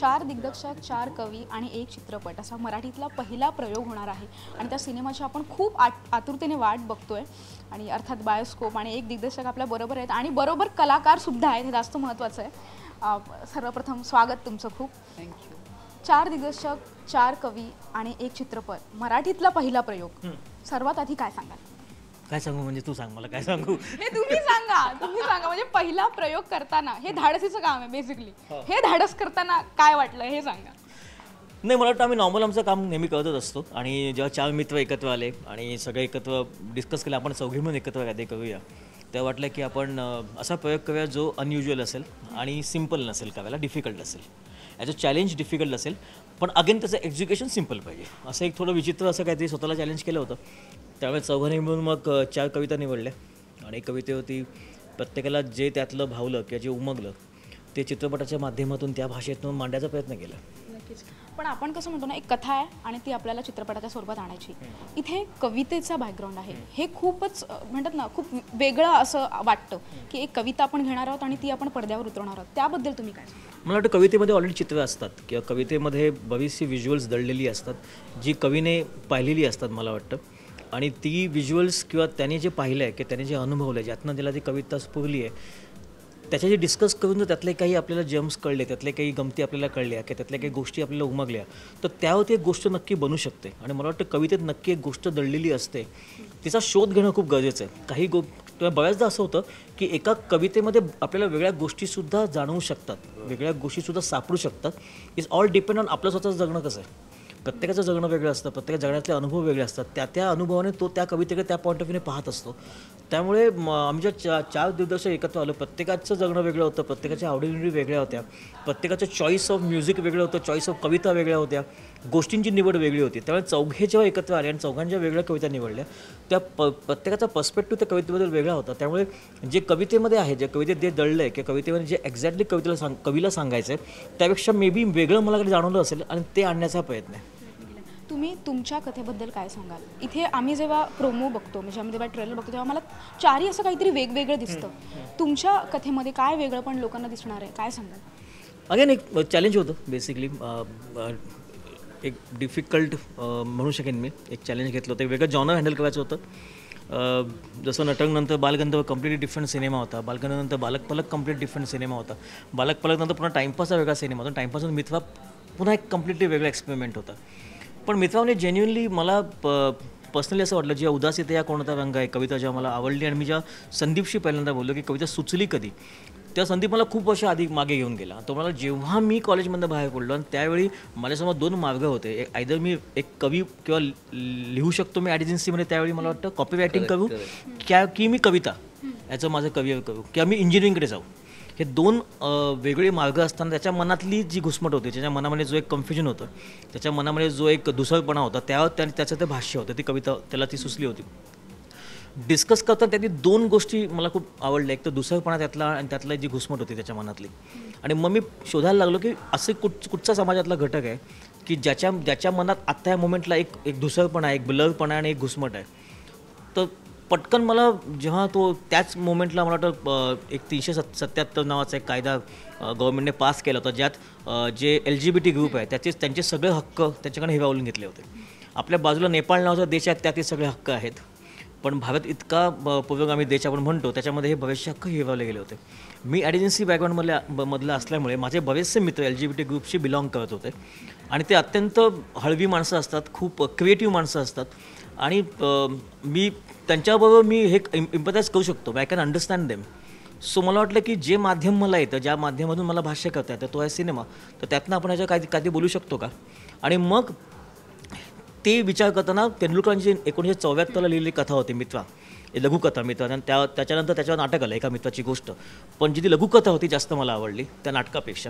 4 दिग्दर्शक, 4 कवी आणि 1 चित्रपट असा मराठीतला पहिला प्रयोग होणार आहे आणि त्या सिनेमाची आपण खूप आतुरतेने वाट बघतोय आणि अर्थात बायोस्कोप आणि 1 दिग्दर्शक आपल्या बरोबर आहेत आणि बरोबर कलाकार सुद्धा आहेत, हे जास्त महत्त्वाचं आहे. सर्वप्रथम स्वागत तुमचं खूप. थँक्यू. 4 दिग्दर्शक, 4 कवी आणि 1 चित्रपट, मराठीतला पहिला प्रयोग. सर्वात आधी काय सांगाल? काय सांगू म्हणजे तू सांग, मला काय सांगू? हे तुम्ही सांगा म्हणजे पहिला प्रयोग करताना हे धाडसीचं काम आहे बेसिकली. हे धाडस करताना काय वाटलं हे सांगा. नाही, मला वाटतं आम्ही नॉर्मल आमचं काम नेहमी करतच असतो आणि जेव्हा 4 मित्र एकत्र आले आणि सगळे एकत्र डिस्कस केलं आपण चौघी म्हणून एकत्र काहीतरी करूया, तेव्हा वाटलं की आपण असा प्रयोग करूया जो अनयुज्युअल असेल आणि सिम्पल नसेल, करायला डिफिकल्ट असेल. ॲज अ चॅलेंज डिफिकल्ट असेल पण अगेन त्याचं एक्झिक्युशन सिम्पल पाहिजे. असं एक थोडं विचित्र असं काहीतरी स्वतःला चॅलेंज केलं होतं. त्यामुळे चौघांनी मिळून मग 4 कविता निवडल्या आणि कवितेवरती प्रत्येकाला जे त्यातलं भावलं किंवा जे उमगलं ते चित्रपटाच्या माध्यमातून त्या भाषेतून मांडण्याचा प्रयत्न केला. नक्कीच. पण आपण कसं म्हणतो ना, एक कथा आहे आणि ती आपल्याला चित्रपटाच्या स्वरूपात आणायची. इथे कवितेचा बॅकग्राऊंड आहे, हे खूपच म्हणतात ना खूप वेगळं असं वाटतं की एक कविता आपण घेणार आहोत आणि ती आपण पडद्यावर उतरवणार आहोत. त्याबद्दल तुम्ही काय? मला वाटतं कवितेमध्ये ऑलरेडी चित्र असतात किंवा कवितेमध्ये बरीचशी व्हिज्युअल्स दडलेली असतात जी कवीने पाहिलेली असतात मला वाटतं. आणि ती व्हिज्युअल्स किंवा त्याने जे पाहिलं आहे की त्याने जे अनुभवलं आहे, ज्यातनं त्याला ती कविता स्फुरली आहे, त्याच्याशी डिस्कस करून जर त्यातले काही आपल्याला जम्स कळले, त्यातले काही गमती आपल्याला कळल्या किंवा त्यातल्या काही गोष्टी आपल्याला उमगल्या, तर त्यावरती एक गोष्ट नक्की बनू शकते. आणि मला वाटतं कवितेत नक्की एक गोष्ट दडलेली असते, तिचा शोध घेणं खूप गरजेचं आहे. काही बऱ्याचदा असं होतं की एका कवितेमध्ये आपल्याला वेगळ्या गोष्टीसुद्धा जाणवू शकतात, वेगळ्या गोष्टीसुद्धा सापडू शकतात. इट्स ऑल डिपेंड ऑन आपलं स्वतःचं जगणं कसं आहे. प्रत्येकाचं जगणं वेगळं असतं, प्रत्येक जगण्यातले अनुभव वेगळे असतात. त्या अनुभवाने तो त्या कवितेकडे त्या पॉईंट ऑफ व्ह्यूने पाहत असतो. त्यामुळे आमच्या 4 दिग्दर्शक एकत्र आलो, प्रत्येकाचं जगणं वेगळं होतं, प्रत्येकाच्या आवडीनिवडी वेगळ्या होत्या, प्रत्येकाचं चॉईस ऑफ म्युझिक वेगळं होतं, चॉईस ऑफ कविता वेगळ्या होत्या, गोष्टींची निवड वेगळी होती. त्यामुळे चौघे जेव्हा एकत्र आले आणि चौघांच्या वेगळ्या कविता निवडल्या, त्या प्रत्येकाचा पर्स्पेक्टिव्ह त्या कवितेबद्दल वेगळा होता. त्यामुळे जे कवितेमध्ये आहे, जे कवितेत जे दडलं आहे किंवा कवितेमध्ये जे एक्झॅक्टली कवीला सांगायचं आहे त्यापेक्षा मे बी वेगळं मला काही जाणवलं असेल आणि ते आणण्याचा प्रयत्न आहे. तुम्ही तुमच्या कथेबद्दल काय सांगाल? इथे आम्ही जेव्हा प्रोमो बघतो म्हणजे आम्ही जेव्हा ट्रेलर बघतो तेव्हा मला 4ही असं काहीतरी वेगवेगळं दिसतं. तुमच्या कथेमध्ये काय वेगळं पण लोकांना दिसणार आहे, काय सांगाल? अगेन एक चॅलेंज होतं बेसिकली, एक डिफिकल्ट म्हणू शकेन मी. एक चॅलेंज घेतलं होतं, एक वेगळं जॉनर हँडल करायचं होतं. जसं नटंगनंतर बालगंधर्व कम्प्लिटली डिफरंट सिनेमा होता, बालगंधर्वनंतर बालक पलक कम्प्लीट डिफरंट सिनेमा होता, बालक पलकनंतर पुन्हा टाईमपासचा वेगळा सिनेमा होता, टाईमपासून मिथवा पुन्हा एक कम्प्लिटली वेगळा एक्सपेरिमेंट होता. पण मित्राने जेन्युअनली मला पर्सनली असं वाटलं, जेव्हा उदासीता या कोणता रंग आहे कविता जेव्हा मला आवडली आणि मी जेव्हा संदीपशी पहिल्यांदा बोललो की कविता सुचली कधी, तेव्हा संदीप मला खूप वर्ष आधी मागे घेऊन गेला. तो मला जेव्हा मी कॉलेजमधनं बाहेर पडलो आणि त्यावेळी माझ्यासमोर 2 मार्ग होते, आयदर मी एक कवी किंवा लिहू शकतो मी ॲडिजन्सीमध्ये, त्यावेळी मला वाटतं कॉपी रायटिंग करू की मी कविता याचं माझं करिअर करू किंवा मी इंजिनिअरिंगकडे जाऊ. हे 2 वेगळे मार्ग असताना त्याच्या मनातली जी घुसमट होती, त्याच्या मनामध्ये जो एक कन्फ्युजन होतं, त्याच्या मनामध्ये जो एक दुसरपणा होता, त्याचं ते भाष्य होतं, ती कविता त्याला ती सुचली होती. डिस्कस करताना त्यातली 2 गोष्टी मला खूप आवडल्या. एक तर दुसरपणा त्यातला आणि त्यातला जी घुसमट होती त्याच्या मनातली. आणि मग मी शोधायला लागलो की असे कुठचा समाजातला घटक आहे की ज्याच्या मनात आत्ता या मोमेंटला एक दुसरपणा आहे, एक ब्लरपणा आणि एक घुसमट आहे. तर पटकन मला जेव्हा तो त्याच मोमेंटला मला वाटतं एक 377 नावाचा एक कायदा गव्हर्नमेंटने पास केला होता, ज्यात जे LGBT ग्रुप आहे त्यांचे सगळे हक्क त्याच्याकडे हिरावून घेतले होते. आपल्या बाजूला नेपाळ नावाचा देश आहे, त्यात हे सगळे हक्क आहेत, पण भारत इतका पुरोगामी देश आपण म्हणतो त्याच्यामध्ये हे बरेचसे हक्क हिरावले गेले होते. मी ॲडिजन्सी बॅकग्राऊंडमधला असल्यामुळे माझे बरेचसे मित्र LGBT ग्रुपशी बिलॉंग करत होते आणि ते अत्यंत हळवी माणसं असतात, खूप क्रिएटिव्ह माणसं असतात आणि मी त्यांच्याबरोबर मी हे इम्पथाईज करू शकतो, I can understand them. So मला वाटलं की जे माध्यम मला येतं, ज्या माध्यमातून मला भाष्य करता येतं तो आहे सिनेमा, तर त्यातनं आपण ह्याच्या काही बोलू शकतो का. आणि मग ते विचार करताना तेंडुलकरांची 1974ला लिहिलेली कथा होती मित्रा, लघुकथा मित्र, आणि त्याच्यानंतर त्याच्यावर नाटक आलं एका मित्राची गोष्ट, पण जी ती लघुकथा होती जास्त मला आवडली त्या नाटकापेक्षा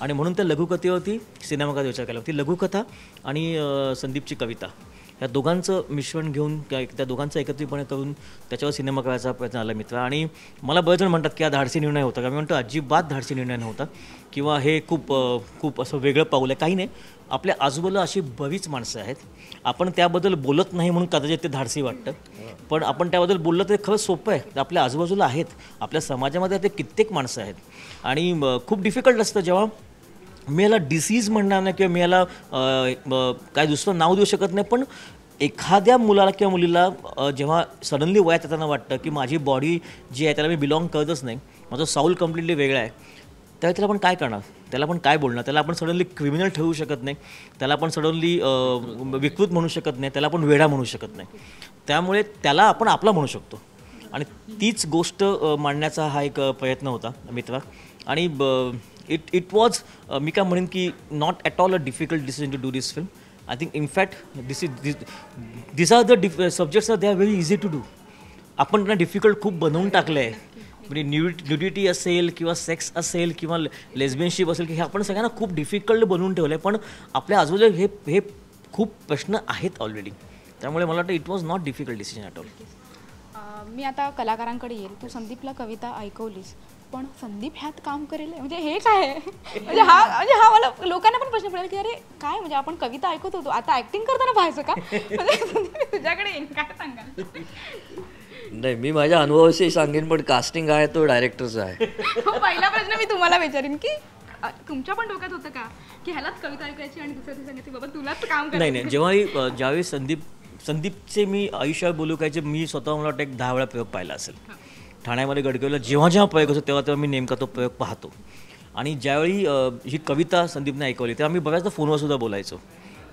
आणि म्हणून त्या लघुकथेवरती सिनेमाचा विचार केला. ती लघुकथा आणि संदीपची कविता या दोघांचं मिश्रण घेऊन त्या दोघांचं एकत्रितपणे करून त्याच्यावर सिनेमा करायचा प्रयत्न आला मित्र. आणि मला बरेच जण म्हणतात की हा धाडसी निर्णय होता का, मी म्हणतो अजिबात धाडसी निर्णय नव्हता किंवा हे खूप असं वेगळं पाऊल आहे, काही नाही. आपल्या आजूबाजूला अशी बरीच माणसं आहेत, आपण त्याबद्दल बोलत नाही म्हणून कदाचित ते धाडसी वाटतं, पण आपण त्याबद्दल बोललं तर खरंच सोपं आहे. आपल्या आजूबाजूला आहेत, आपल्या समाजामध्ये ते कित्येक माणसं आहेत आणि खूप डिफिकल्ट असतं जेव्हा मी याला डिसीज म्हणणार नाही किंवा मी याला काय दुसरं नाव देऊ शकत नाही, पण एखाद्या मुलाला किंवा मुलीला जेव्हा सडनली वयात येताना वाटतं की माझी बॉडी जी आहे त्याला मी बिलॉंग करतच नाही, माझं साऊल कम्प्लिटली वेगळा आहे, त्यावेळी त्याला आपण काय करणार, त्याला आपण काय बोलणार, त्याला आपण सडनली क्रिमिनल ठेवू शकत नाही, त्याला आपण सडनली विकृत म्हणू शकत नाही, त्याला आपण वेडा म्हणू शकत नाही. त्यामुळे त्याला आपण आपला म्हणू शकतो आणि तीच गोष्ट मांडण्याचा हा एक प्रयत्न होता मित्रा. आणि इट वॉज मी काय म्हणेन की not at all a difficult decision to do this film. I think in fact this are the subjects are they are very easy to do. आपण त्यांना डिफिकल्ट खूप बनवून टाकलं आहे. म्हणजे न्यूडिटी असेल किंवा सेक्स असेल किंवा लेस्बियनशिप असेल की हे आपण सगळ्यांना खूप डिफिकल्ट बनवून ठेवलं आहे, पण आपल्या आजूबाजूला हे खूप प्रश्न आहेत ऑलरेडी. त्यामुळे मला वाटतं it was not difficult decision at all. मी आता कलाकारांकडे येईल. तू संदीपला कविता ऐकवलीस, पण संदीप ह्यात काम करेल म्हणजे हे काय आहे? म्हणजे हा मला लोकांना पण प्रश्न पडेल की अरे काय म्हणजे आपण कविता ऐकत होतो, आता ऍक्टिंग करताना पाहायचं का? म्हणजे तुझ्याकडे येईन, काय सांगाल? नाही, मी माझ्या अनुभवाविषयी सांगेन, पण कास्टिंग आहे तो डायरेक्टरचा आहे. पहिला प्रश्न मी तुम्हाला विचारीन की तुमच्या पण डोक्यात होतं का की ह्यालाच कविता ऐकायची आणि दुसऱ्या दिवशी सांगायची बाबा तुलाच काम करायचं? नाही, ज्यावेळी संदीपचे मी आयुष्यात बोलू कायचे मी स्वतः मला वाटतं एक 10 वेळा प्रयोग पाहिला असेल. ठाण्यामध्ये गडकरीला जेव्हा प्रयोग असतो तेव्हा मी नेमका तो प्रयोग पाहतो. आणि ज्यावेळी ही कविता संदीपने ऐकवली तेव्हा मी बऱ्याचदा फोनवर सुद्धा बोलायचो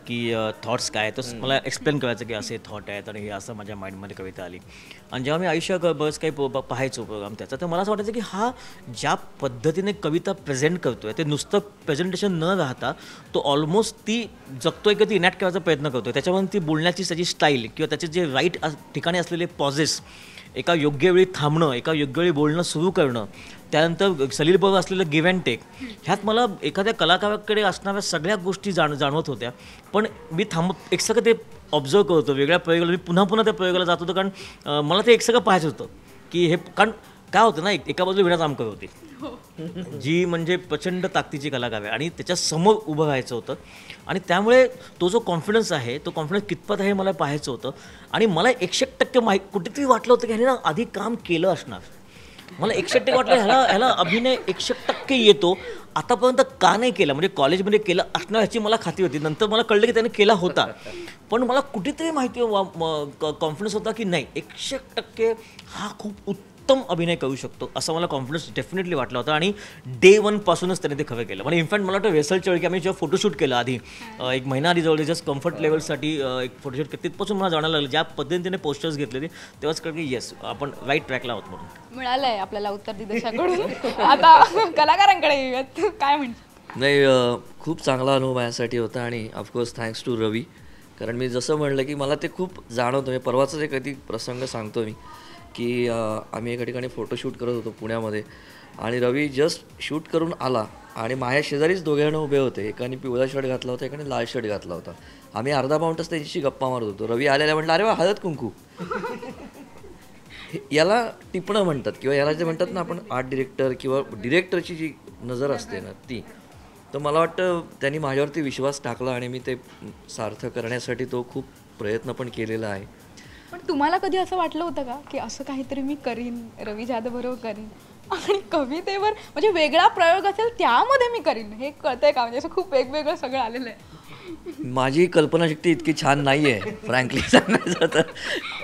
की थॉट्स काय, तर मला एक्सप्लेन करायचं की असे थॉट आहेत आणि हे असं माझ्या माइंडमध्ये कविता आली. आणि जेव्हा मी आयुष्यात बरंच काही पाहायचो प्रोग्राम त्याचा, तर मला असं वाटायचं की हा ज्या पद्धतीने कविता प्रेझेंट करतोय ते नुसतं प्रेझेंटेशन न राहता तो ऑलमोस्ट ती जगतोय किंवा ती इनॅक्ट करायचा प्रयत्न करतोय. त्याच्यामध्ये ती बोलण्याची त्याची स्टाईल किंवा त्याचे जे राईट ठिकाणी असलेले पॉजेस, एका योग्य वेळी थांबणं, एका योग्य वेळी बोलणं सुरू करणं, त्यानंतर सलीलबरोबर असलेलं गिव्ह अँड टेक, ह्यात मला एखाद्या कलाकाराकडे असणाऱ्या सगळ्या गोष्टी जाणवत होत्या. पण मी एक सगळं ते ऑब्झर्व करत होतो वेगळ्या प्रयोगाला. मी पुन्हा त्या प्रयोगाला जात होतो कारण मला ते एक सगळं पाहायचं होतं की हे कारण काय होतं ना, एका बाजूला वीणा जामकर होती जी म्हणजे प्रचंड ताकदीची कलाकार आहे आणि त्याच्या समोर उभं राहायचं होतं. आणि त्यामुळे तो जो कॉन्फिडन्स आहे तो कॉन्फिडन्स कितपत आहे मला पाहायचं होतं. आणि मला 100% कुठेतरी वाटलं होतं की ह्याने ना आधी काम केलं असणार. मला 100% वाटलं ह्याला अभिनय 100% येतो, आतापर्यंत का नाही केला, म्हणजे कॉलेजमध्ये केलं असणार ह्याची मला खात्री होती. नंतर मला कळलं की त्याने केला होता, पण मला कुठेतरी माहिती कॉन्फिडन्स होता की नाही 100% हा खूप उत्तम अभिनय करू शकतो, असं मला कॉन्फिडन्स डेफिनेटली वाटला होता. आणि डे 1 पासूनच त्याने ते खरं केलं. म्हणजे इनफॅक्ट मला वाटतं वेसलच्या वेळी आम्ही जेव्हा फोटोशूट केलं आधी 1 महिना आधी जवळ जस्ट कम्फर्ट लेवलसाठी एक फोटोशूट केलं, तिथपासून मला जाणायला लागलं ज्या पद्धतीने पोस्टर्स घेतले तेव्हाच कळलं की येस आपण राईट ट्रॅकला आहोत म्हणून. मिळालंय आपल्याला उत्तर दिदेशाकडून. आता कलाकारांकडे येऊयात, काय म्हणतो? नाही, खूप चांगला अनुभव माझ्यासाठी होता आणि ऑफकोर्स थँक्स टू रवी. कारण मी जसं म्हणलं की मला ते खूप जाणवतं. मी परवाचाच एक कधी प्रसंग सांगतो मी की आम्ही एका ठिकाणी फोटोशूट करत होतो पुण्यामध्ये आणि रवी जस्ट शूट करून आला आणि माझ्या शेजारीच दोघेजणं उभे होते. एकाने पिवळा शर्ट घातला होता, एकाने लाल शर्ट घातला होता. आम्ही अर्धा पाऊण तास त्यांच्याशी गप्पा मारत होतो. रवी आलेला म्हटलं अरे वा हळद कुंकू. याला टिपणं म्हणतात किंवा याला जे म्हणतात ना आपण आर्ट डिरेक्टर किंवा डिरेक्टरची जी नजर असते ना ती. तर मला वाटतं त्यांनी माझ्यावरती विश्वास टाकला आणि मी ते सार्थ करण्यासाठी तो खूप प्रयत्न पण केलेला आहे. पण तुम्हाला कधी असं वाटलं होतं का की असं काहीतरी मी करीन, रवी जाधव बरोबर करीन आणि कवितेवर म्हणजे वेगळा प्रयोग असेल त्यामध्ये मी करीन, हे कळतंय का? म्हणजे असं खूप वेगवेगळं सगळं आलेलं आहे. माझी कल्पनाशक्ती इतकी छान नाही आहे फ्रँकली सांगायचं तर.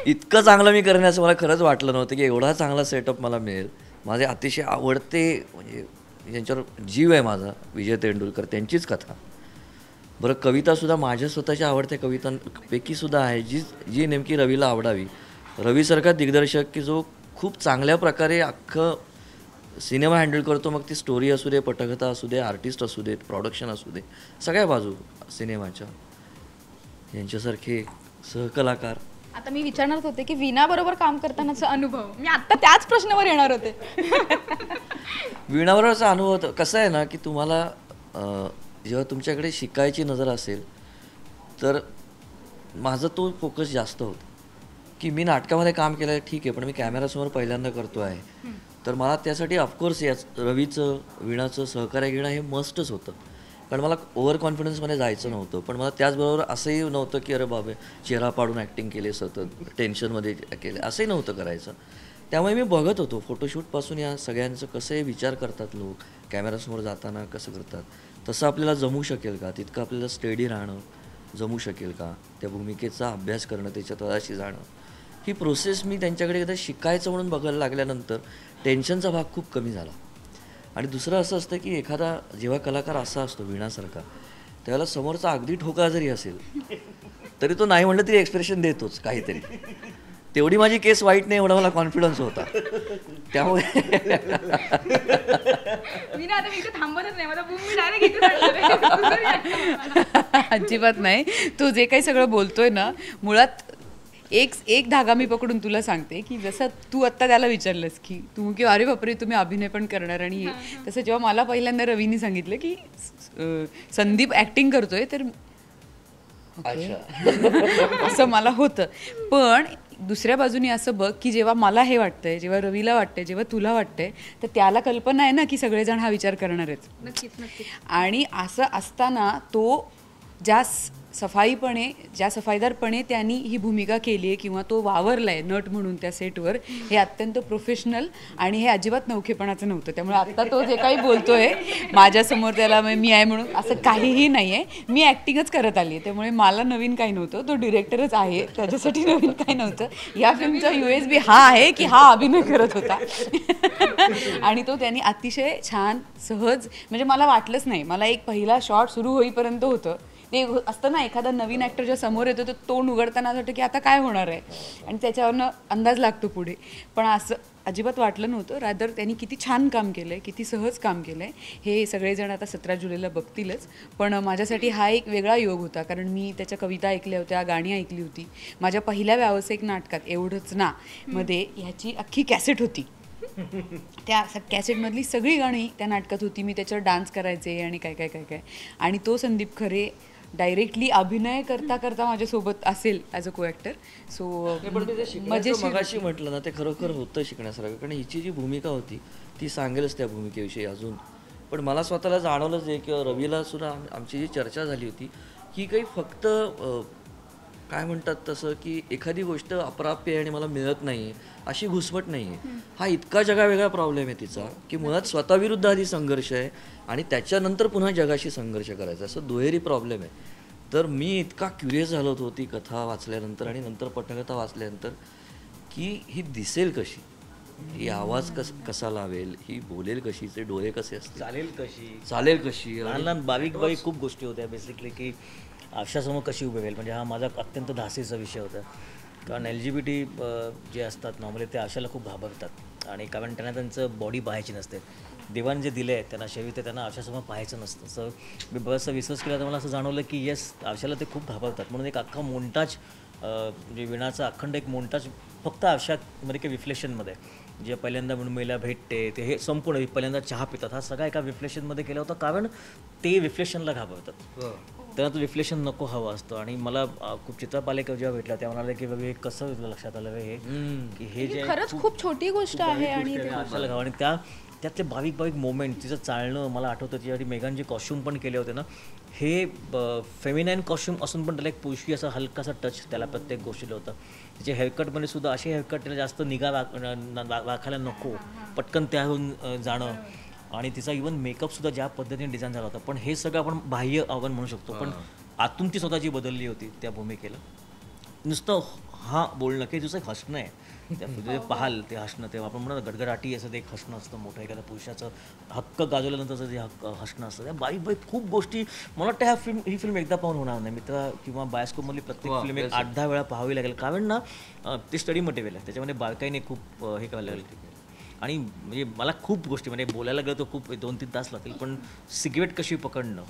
इतकं चांगलं मी करण्याचं मला खरंच वाटलं नव्हतं की एवढा चांगला सेटअप मला मिळेल. माझे अतिशय आवडते म्हणजे ज्यांच्यावर जीव आहे माझा विजय तेंडुलकर, त्यांचीच कथा. बरं, कवितासुद्धा माझ्या स्वतःच्या आवडत्या कवितांपैकीसुद्धा आहे जी नेमकी रवीला आवडावी. रवीसारखा दिग्दर्शक की जो खूप चांगल्या प्रकारे अख्खं सिनेमा हँडल करतो, मग ती स्टोरी असू दे, पटकथा असू दे, आर्टिस्ट असू देत, प्रोडक्शन असू दे, सगळ्या बाजू सिनेमाच्या. यांच्यासारखे सहकलाकार. आता मी विचारणार होते की वीणा बरोबर काम करतानाचा अनुभव, मी आता त्याच प्रश्नावर येणार होते. वीणाबरोबरचा अनुभव कसं आहे ना की तुम्हाला जेव्हा तुमच्याकडे शिकायची नजर असेल तर माझा तो फोकस जास्त होता की मी नाटकामध्ये काम केलं आहे ठीक आहे, पण मी कॅमेरासमोर पहिल्यांदा करतो आहे, तर मला त्यासाठी ऑफकोर्स याच रवीचं वीणाचं सहकार्य घेणं हे मस्टच होतं. कारण मला ओव्हर कॉन्फिडन्समध्ये जायचं नव्हतं, पण मला त्याचबरोबर असंही नव्हतं की अरे बाबा चेहरा पाडून ॲक्टिंग केली, सतत टेन्शनमध्ये केले, असंही नव्हतं करायचं. त्यामुळे मी बघत होतो फोटोशूटपासून या सगळ्यांचं कसं विचार करतात लोक, कॅमेरासमोर जाताना कसं करतात, तसं आपल्याला जमू शकेल का, तितकं आपल्याला स्टेडी राहणं जमू शकेल का, त्या भूमिकेचा अभ्यास करणं, त्याच्या तळाशी जाणं, ही प्रोसेस मी त्यांच्याकडे एकदा शिकायचं म्हणून बघायला लागल्यानंतर टेन्शनचा भाग खूप कमी झाला. आणि दुसरं असं असतं की एखादा जेव्हा कलाकार असा असतो वीणासारखा, त्यावेळेला समोरचा अगदी ठोकळा जरी असेल तरी तो नाही म्हणलं तरी एक्सप्रेशन देतोच काहीतरी. तेवढी माझी केस वाईट नाही एवढा मला कॉन्फिडन्स होता. त्यामुळे मी ना आता मी इथे थांबतच नाही, मला बूम मी डायरेक्ट अजिबात नाही. तू जे काही सगळं बोलतोय ना, मुळात एक धागा मी पकडून तुला सांगते की जसं तू आत्ता त्याला विचारलंस की तू की अरे बापरे तुम्ही अभिनय पण करणार आणि हे, तसं जेव्हा मला पहिल्यांदा रवीने सांगितलं की संदीप ॲक्टिंग करतोय तर असं मला होतं. पण दुसऱ्या बाजूने असं बघ की जेव्हा मला हे वाटतंय, जेव्हा रवीला वाटतंय, जेव्हा तुला वाटतंय, तर त्याला कल्पना आहे ना की सगळेजण हा विचार करणार आहेत. नक्कीच नक्कीच. आणि असं असताना तो ज्या सफाईदारपणे त्यांनी ही भूमिका केली आहे किंवा तो वावरलाय नट म्हणून त्या सेटवर, हे अत्यंत प्रोफेशनल आणि हे अजिबात नवखेपणाचं नव्हतं. त्यामुळे आत्ता तो जे काही बोलतोय माझ्यासमोर त्याला मी आहे म्हणून असं काहीही नाही आहे. मी ॲक्टिंगच करत आली आहे, त्यामुळे मला नवीन काही नव्हतं. तो डिरेक्टरच आहे, त्याच्यासाठी नवीन काही नव्हतं. या फिल्मचा USB हा आहे की हा अभिनय करत होता. आणि तो त्यांनी अतिशय छान सहज, म्हणजे मला वाटलंच नाही, मला एक पहिला शॉट सुरू होईपर्यंत होतं ते असतं ना, एखादा नवीन ॲक्टर जेव्हा समोर येतो तर तोंड उघडताना असं वाटतं की आता काय होणार आहे, आणि त्याच्यावरनं अंदाज लागतो पुढे. पण असं अजिबात वाटलं नव्हतं. रादर त्यांनी किती छान काम केलं आहे, किती सहज काम केलं आहे, हे सगळेजण आता 17 जुलैला बघतीलच. पण माझ्यासाठी हा एक वेगळा योग होता, कारण मी त्याच्या कविता ऐकल्या होत्या, गाणी ऐकली होती. माझ्या पहिल्या व्यावसायिक नाटकात एवढंच ना मध्ये ह्याची अख्खी कॅसेट होती. त्या कॅसेटमधली सगळी गाणी त्या नाटकात होती. मी त्याच्यावर डान्स करायचे आणि काय काय काय काय. आणि तो संदीप खरे डायरेक्टली अभिनय करता करता माझ्यासोबत असेल ॲज अ को ॲक्टर. सो मगाशी म्हटलं ना, ते खरोखर होतं शिकण्यासारखं. कारण हिची जी भूमिका होती ती सांगेलच त्या भूमिकेविषयी अजून. पण मला स्वतःला जाणवलंच आहे किंवा रवीला सुद्धा आमची जी चर्चा झाली होती की काही फक्त काय म्हणतात तसं की एखादी गोष्ट अप्राप्य आहे आणि मला मिळत नाही आहे अशी घुसमट नाही आहे. हा इतका जगावेगळा प्रॉब्लेम आहे तिचा की मुळात स्वतःविरुद्ध आधी संघर्ष आहे आणि त्याच्यानंतर पुन्हा जगाशी संघर्ष करायचा, असं दुहेरी प्रॉब्लेम आहे. तर मी इतका क्युरियस झालो होतो ती कथा वाचल्यानंतर आणि नंतर पटकथा वाचल्यानंतर की ही दिसेल कशी, ही आवाज कसा लावेल, ही बोलेल कशी, ते डोळे कसे असतील, चालेल कशी. लहान लहान बारीक खूप गोष्टी होत्या बेसिकली की आरशासमोर कशी उभी राहील. म्हणजे हा माझा अत्यंत धास्तीचा विषय होता. कारण LGBT जे असतात नॉर्मली ते आरशाला खूप घाबरतात, आणि कारण त्यांना त्यांचं बॉडी पाहायची नसते. देवाने जे दिले आहे त्यांना शरीर, ते त्यांना आरशासमोर पाहायचं नसतं. सो मी बराचसा रिसर्च केला तर मला असं जाणवलं की येस, आरशाला ते खूप घाबरतात. म्हणून एक अख्खा मोंटाज, म्हणजे विणाचा अखंड एक मोंटाज फक्त आरशामध्ये काही रिफ्लेक्शनमध्ये, जे पहिल्यांदा मृण्मयीला भेटते ते हे संपूर्ण पहिल्यांदा चहा पितात, हा सगळा एका रिफ्लेक्शनमध्ये केला होता. कारण ते रिफ्लेक्शनला घाबरतात, त्यांना तो रिफ्लेक्शन नको हवं असतं. आणि मला खूप चित्रपालिक जेव्हा भेटला तेव्हा म्हणाले की बाबा हे कसं लक्षात आलं हे की हे जे खरंच खूप छोटी गोष्ट आहे. आणि आरशाला घाव, आणि त्यातले बारीक मोमेंट, तिचं चालणं मला आठवतं. तिच्यासाठी मेघान जे कॉस्ट्यूम पण केले होते ना, हे फेमिनाईन कॉस्ट्यूम असून पण त्याला एक पुरुषी असा हलकासा टच त्याला प्रत्येक गोष्टीला होता. तिच्या हेअरकटमध्ये सुद्धा असे हेअरकट त्याला जास्त निगा राखायला नको, पटकन त्याहून जाणं. आणि तिचा इवन मेकअपसुद्धा ज्या पद्धतीने डिझाईन झाला होता. पण हे सगळं आपण बाह्य आव्हान म्हणू शकतो, पण आतून ती स्वतःची बदलली होती त्या भूमिकेला. नुसतं हा बोलणं की तुझं एक हसणं आहे, त्या पाहाल ते हसणं, तेव्हा आपण म्हणतो गडगडाटी असं ते एक हसणं असतं मोठं, एखाद्या पुरुषाचं हक्क गाजवल्यानंतरचं जे हसणं असतं, त्या बारीक खूप गोष्टी. मला वाटतं ही फिल्म एकदा पाहून होणार नाही. मित्र किंवा बायोस्कोपमधली प्रत्येक फिल्म एक 8-10 वेळा पाहावी लागेल. कारण ना ते स्टडी मटेरियल आहे, त्याच्यामध्ये बारकाईने खूप हे करायला लागेल. आणि म्हणजे मला खूप गोष्टी, म्हणजे बोलायला गेलं तर खूप 2-3 तास लागतील. पण सिगरेट कशी पकडणं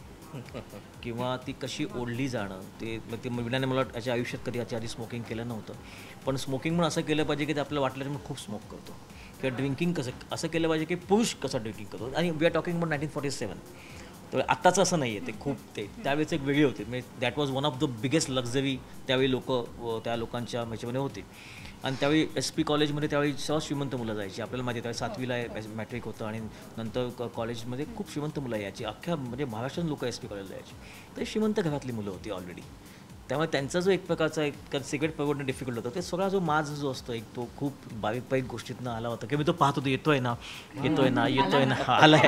किंवा ती कशी ओढली जाणं, ते विणाने मला याच्या आयुष्यात कधी याच्या आधी स्मोकिंग केलं नव्हतं. पण स्मोकिंग पण असं केलं पाहिजे की ते आपल्याला वाटलं मी खूप स्मोक करतो, किंवा ड्रिंकिंग असं केलं पाहिजे की पुरुष कसं ड्रिंकिंग करतो. आणि वी आर टॉकिंग अबाउट 1947. तर आत्ताचं असं नाही आहे, ते खूप त्यावेळेस एक वेगळी होती. म्हणजे that was one of the biggest luxury त्यावेळी त्या लोकांच्या ह्याच्यामध्ये होती. आणि त्यावेळी SP कॉलेजमध्ये त्यावेळी सर्व श्रीमंत मुलं जायची. आपल्याला माहिती आहे त्यावेळी 7वीला मॅट्रिक होतं, आणि नंतर कॉलेजमध्ये खूप श्रीमंत मुलं यायची. अख्ख्या म्हणजे महाराष्ट्रीयन लोक SP कॉलेजला यायची. तर श्रीमंत घरातली मुलं होती ऑलरेडी. त्यामुळे त्यांचा जो एक प्रकारचा एक सिक्रेट पकडणं डिफिकल्ट होतं. ते सगळा जो माज जो असतो एक तो खूप बारीक गोष्टीतनं आला होता की मी तो पाहत होतो येतोय ना आलाय.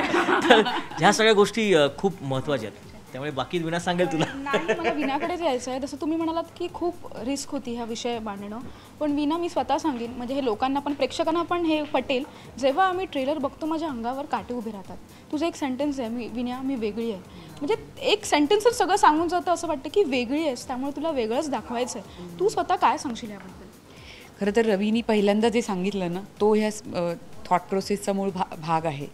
तर ह्या सगळ्या गोष्टी खूप महत्त्वाच्या आहेत. त्यामुळे बाकी विना सांगेल तुला. नाही, मला विनाकडेच यायचं आहे. जसं तुम्ही म्हणालात की खूप रिस्क होती हा विषय मांडणं, पण विना मी स्वतः सांगेन, म्हणजे हे लोकांना पण प्रेक्षकांना पण हे पटेल. जेव्हा आम्ही ट्रेलर बघतो माझ्या अंगावर काटे उभे राहतात. तुझं एक सेंटेन्स आहे, मी वेगळी आहे, म्हणजे एक सेंटेन्सवर सगळं सांगून जातं. असं वाटतं की वेगळी आहेस, त्यामुळे तुला वेगळंच दाखवायचं आहे. तू स्वतः काय सांगशील याबद्दल? खरं तर रवीनी पहिल्यांदा जे सांगितलं ना, तो ह्या थॉट प्रोसेसचा मूळ भाग आहे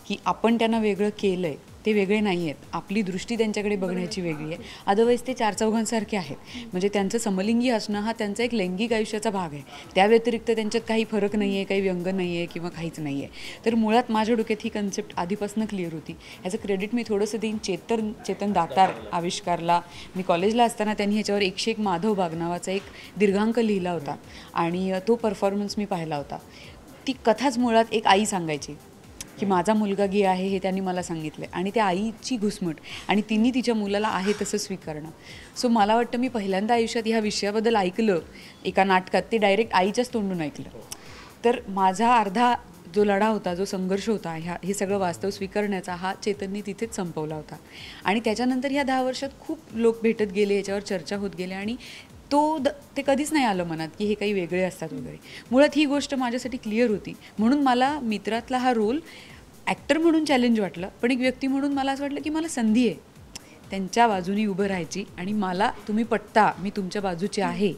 की आपण त्यांना वेगळं केलं आहे, ते वेगळे नाही आहेत, आपली दृष्टी त्यांच्याकडे बघण्याची वेगळी आहे. अदरवाईज ते चार चौघांसारखे आहेत. म्हणजे त्यांचं समलिंगी असणं हा त्यांचा एक लैंगिक आयुष्याचा भाग आहे. त्या व्यतिरिक्त त्यांच्यात काही फरक नाही आहे, काही व्यंग नाही आहे किंवा काहीच नाही आहे. तर मुळात माझ्या डोक्यात ही कन्सेप्ट आधीपासून क्लिअर होती. ह्याचं क्रेडिट मी थोडंसं देईन चेतन दातार आविष्कारला. मी कॉलेजला असताना त्यांनी ह्याच्यावर 101 माधव बाग नावाचा एक दीर्घांक लिहिला होता आणि तो परफॉर्मन्स मी पाहिला होता. ती कथाच मुळात एक आई सांगायची की माझा मुलगा गे आहे हे त्यांनी मला सांगितलं आणि त्या आईची घुसमट आणि तिने तिच्या मुलाला आहे तसं स्वीकारणं. सो मला वाटतं मी पहिल्यांदा आयुष्यात ह्या विषयाबद्दल ऐकलं एका नाटकात, ते डायरेक्ट आईच्याच तोंडून ऐकलं. तर माझा अर्धा जो लढा होता, जो संघर्ष होता हे सगळं वास्तव स्वीकारण्याचा, हा चेतननी तिथेच संपवला होता. आणि त्याच्यानंतर ह्या 10 वर्षात खूप लोक भेटत गेले, याच्यावर चर्चा होत गेल्या आणि ते कधीच नाही आलं मनात की हे काही वेगळे असतात वगैरे. मुळात ही गोष्ट माझ्यासाठी क्लिअर होती. म्हणून मला मित्रातला हा रोल ॲक्टर म्हणून चॅलेंज वाटलं, पण एक व्यक्ती म्हणून मला असं वाटलं की मला संधी आहे त्यांच्या बाजूनी उभं राहायची आणि मला तुम्ही पटता, मी तुमच्या बाजूची आहे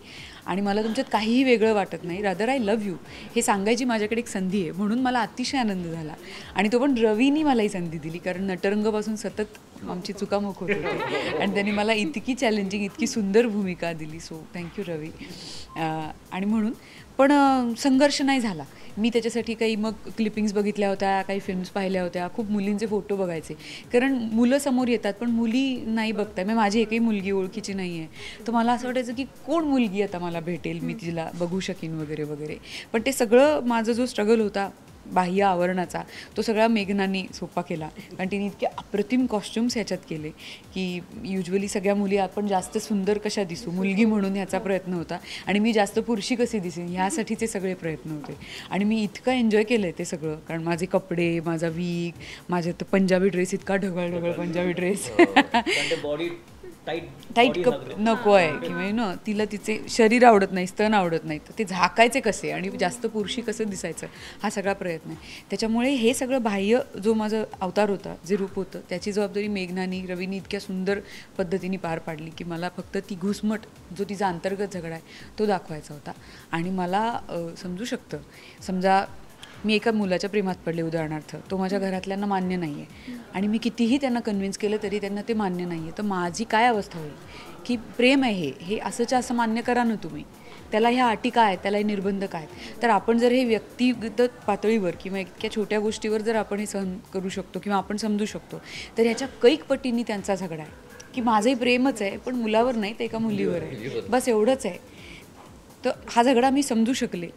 आणि मला तुमच्यात काहीही वेगळं वाटत नाही, रादर आय लव्ह यू हे सांगायची माझ्याकडे एक संधी आहे. म्हणून मला अतिशय आनंद झाला आणि तो पण रवीनी मला ही संधी दिली, कारण नटरंगपासून सतत आमची चुकामुक होत होती आणि त्यांनी मला इतकी चॅलेंजिंग, इतकी सुंदर भूमिका दिली. सो थँक्यू रवी. आणि म्हणून पण संघर्ष नाही झाला. मी त्याच्यासाठी काही मग क्लिपिंग्स बघितल्या होत्या, काही फिल्म्स पाहिल्या होत्या, खूप मुलींचे फोटो बघायचे, कारण मुलं समोर येतात पण मुली नाही बघताय. मी माझी एकही मुलगी ओळखीची नाही आहे. तर मला असं वाटायचं की कोण मुलगी आता मला भेटेल, मी तिला बघू शकीन वगैरे वगैरे. पण ते सगळं माझा जो स्ट्रगल होता बाह्य आवरणाचा, तो सगळा मेघनानी सोपा केला, कारण तिने इतके अप्रतिम कॉस्ट्युम्स ह्याच्यात केले की युजली सगळ्या मुली आपण जास्त सुंदर कशा दिसू मुलगी म्हणून ह्याचा प्रयत्न होता आणि मी जास्त पुरुषी कशी दिसेन ह्यासाठीचे सगळे प्रयत्न होते. आणि मी इतकं एन्जॉय केलं आहे ते सगळं, कारण माझे कपडे, माझा वीग, माझ्या पंजाबी ड्रेस, इतका ढगळ पंजाबी ड्रेस, बॉडी टाईट नको आहे किंवा तिला तिचे शरीर आवडत नाही, स्तन आवडत नाही, तर ते झाकायचे कसे आणि जास्त पुरुषी कसं दिसायचं, हा सगळा प्रयत्न आहे. त्याच्यामुळे हे सगळं बाह्य जो माझं अवतार होता, जे रूप होतं, त्याची जबाबदारी मेघनानी, रवीनी इतक्या सुंदर पद्धतीने पार पाडली की मला फक्त ती घुसमट, जो तिचा अंतर्गत झगडा आहे, तो दाखवायचा होता. आणि मला समजू शकतं, समजा मी एका मुलाच्या प्रेमात पडले उदाहरणार्थ, तो माझ्या घरातल्यांना मान्य नाही आहे आणि मी कितीही त्यांना कन्व्हिन्स केलं तरी त्यांना ते मान्य नाही आहे, तर माझी काय अवस्था होईल की प्रेम आहे हे असंच्या असं मान्य करा ना तुम्ही, त्याला ह्या अटी काय आहेत, त्याला हे निर्बंध काय. तर आपण जर हे व्यक्तिगत पातळीवर किंवा इतक्या छोट्या गोष्टीवर जर आपण हे सहन करू शकतो किंवा आपण समजू शकतो, तर ह्याच्या कैक पटींनी त्यांचा झगडा आहे की माझंही प्रेमच आहे पण मुलावर नाही, ते एका मुलीवर आहे, बस एवढंच आहे. तर हा झगडा मी समजू शकले.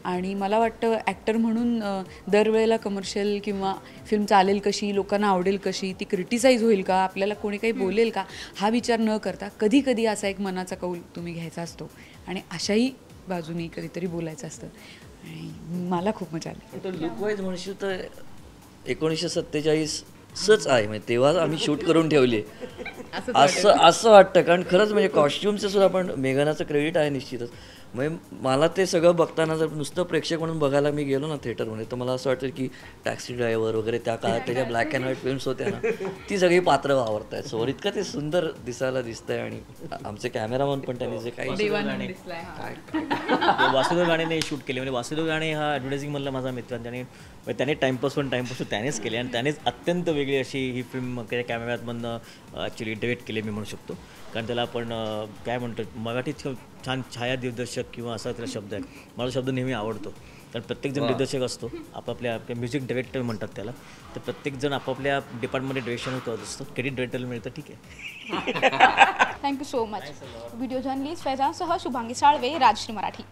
आणि मला वाटतं ॲक्टर म्हणून दरवेळेला कमर्शियल किंवा फिल्म चालेल कशी, लोकांना आवडेल कशी, ती क्रिटिसाईज होईल का, आपल्याला कोणी काही बोलेल का, हा विचार न करता कधी कधी असा एक मनाचा कौल तुम्ही घ्यायचा असतो आणि अशाही बाजूनी कधीतरी बोलायचं असतं. आणि मला खूप मजा आली. तर लुक वाईज म्हणशील तर 1947च आहे, म्हणजे तेव्हा आम्ही शूट करून ठेवली असं वाटतं. कारण खरंच म्हणजे कॉस्ट्युमचं सुद्धा आपण मेघनाचं क्रेडिट आहे निश्चितच. म्हणजे मला ते सगळं बघताना जर नुसतं प्रेक्षक म्हणून बघायला मी गेलो ना थिएटरमध्ये, तर मला असं वाटतं की टॅक्सी ड्रायव्हर वगैरे त्या काळात त्याच्या ब्लॅक अँड व्हाईट फिल्म्स होत्या ना, ती सगळी पात्र वावरत आहेत. सो इतकं ते सुंदर दिसायला दिसतंय. आणि आमचे कॅमेरामन पण त्यांनी जे काही वासुदेव गाणेने शूट केले, म्हणजे वासुदेव गाणे हा ॲडव्हर्टायझिंगमधला माझा मित्र, त्याने टाइमपास त्यानेच केले आणि त्यानेच अत्यंत वेगळी अशी ही फिल्म कॅमेऱ्यामधनं ॲक्च्युली डिरेक्ट केली मी म्हणू शकतो. कारण त्याला आपण काय म्हणतो, मराठीत छान छाया दिग्दर्शक किंवा असा त्याला शब्द आहे, मला शब्द नेहमी आवडतो. कारण प्रत्येकजण दिग्दर्शक असतो, आपापल्या म्युझिक डायरेक्टर म्हणतात त्याला, तर प्रत्येकजण आपापल्या डिपार्टमेंटमध्ये डिरेक्शन करत असतो. क्रेडिट डायरेक्टरला मिळतं, ठीक आहे. Thank you so much. Video journalist फैजानसह शुभांगी साळवे, राजश्री मराठी.